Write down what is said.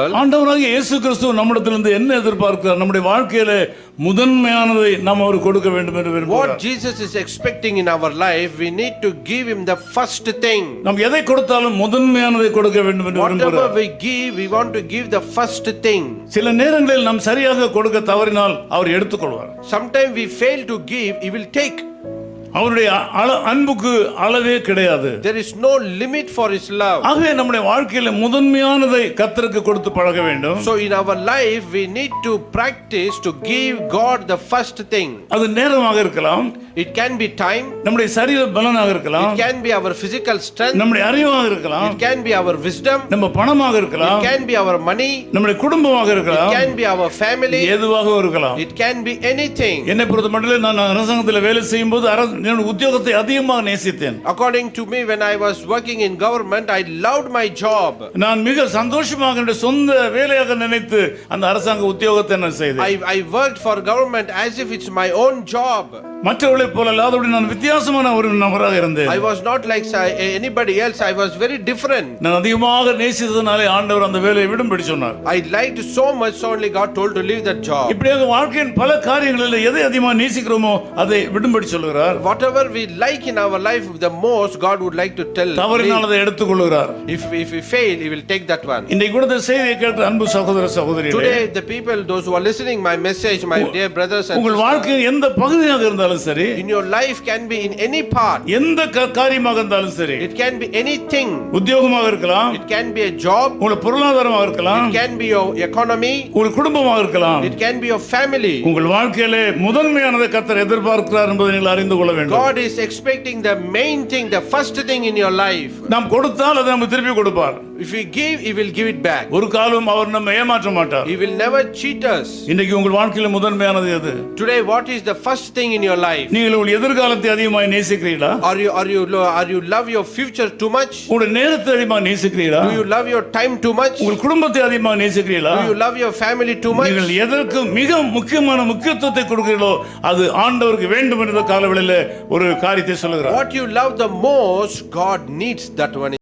ஆண்டவராகிய இயேசு கிறிஸ்து நம்மிடத்திலிருந்து என்ன எதிர்பார்க்கிறார்? நம்முடைய வாழ்க்கையிலே முதன்மையானதை நாம் அவருக்கு கொடுக்க வேண்டும் என்று விரும்புகிறார். What Jesus is expecting in our life, we need to give him the first thing. நாம் எதை கொடுத்தாலும் முதன்மையானதை கொடுக்க வேண்டும் என்று Whatever விரும்புகிறார். we give, we want to give the first thing. சில நேரங்களில் நாம் சரியாக கொடுக்க தவறினால் அவர் எடுத்துக்கொள்வார். Sometimes we fail to give, he will take. அவருடைய அன்புக்கு அளவே கிடையாது. There is no limit for his love. ஆகவே நம்முடைய வாழ்க்கையில முதன்மையானதை கர்த்தருக்கு கொடுத்து பழக வேண்டும். So in our life we need to practice to give God the first thing. அது நேரமாக இருக்கலாம். It can be time. நம்முடைய சரீர பலனாக இருக்கலாம். It can be our physical strength. நம்முடைய அறிவாக இருக்கலாம். It can be our wisdom. நம்ம பணமாக இருக்கலாம். It can be our money. நம்முடைய குடும்பமாக இருக்கலாம். It can be our family. எதுவாக இருக்கலாம். It can be anything. என்னை பொறுத்தமட்டில் நான் அரசாங்கத்தில் வேலை செய்யும்போது என்னுடைய உத்தியோகத்தை அதிகமாக நேசித்தேன். According to me, when I was working in government, I loved my job. நான் மிக சந்தோஷமாக என்னுடைய சொந்த வேலையாக நினைத்து அந்த அரசாங்க உத்தியோகத்தை நான் செய்தேன். I worked for government as if it's my own job. மற்றவர்களைப் போல அல்லாதபடி நான் வித்தியாசமான ஒரு நபராக இருந்தேன். I was not like anybody else. I was very different. நான் அதிகமாக நேசித்ததனாலே ஆண்டவர் அந்த வேலையை விடும்படி சொன்னார். I liked so much, so only God told to leave that job. இப்படியாக வாழ்க்கையின் பல காரியங்களில் எதை அதிகமாக நேசிக்கிறோமோ அதை விடும்படி சொல்கிறார். Whatever we like in our life the most, God would like to tell. தவறினால் அதை எடுத்துக்கொள்கிறார். If we fail, he will take that one. இன்றைக்கு கூட செய்தியை கேட்ட அன்பு சகோதர சகோதரிகளே, Today the people, those who are listening my message, my dear brothers and உங்கள் வாழ்க்கையின் எந்த பகுதியாக இருந்தாலும் சரி, in your life can be in any part. எந்த காரியமாக இருந்தாலும் சரி, It can be anything. உத்தியோகமாக இருக்கலாம், It can be a job. உங்கள் பொருளாதாரமாக இருக்கலாம், It can be your economy. உங்கள் குடும்பமாக இருக்கலாம், It can be your family. உங்கள் வாழ்க்கையிலே முதன்மையானதை கர்த்தர் எதிர்பார்க்கிறார் என்பதை நீங்கள் அறிந்து கொள்ள வேண்டும். God is expecting the main thing, the first thing in your life. நாம் கொடுத்தால் அதை நமக்கு திருப்பி கொடுப்பார். If we give, he will give it back. ஒரு காலம் அவர் நம்ம ஏமாற்ற மாட்டார். He will never cheat us. இன்னைக்கு உங்கள் வாழ்க்கையில முதன்மையானது எது? Today what is the first thing in your life? நீங்கள் உங்கள் எதிர்காலத்தை அதிகமாக நேசிக்கிறீர்களா? Are you love your future too much? உங்கள் நேரத்தை அதிகமாக நேசிக்கிறீர்களா? Do you love your time too much? உங்கள் குடும்பத்தை அதிகமாக நேசிக்கிறீர்களா? Do you love your family too much? நீங்கள் எதற்கு மிக முக்கியமான முக்கியத்துவத்தை கொடுக்கிறீர்களோ அது ஆண்டவருக்கு வேண்டும் என்ற காலவெளியில ஒரு காரியத்தை சொல்லுகிறார். What you love the most, God needs that one.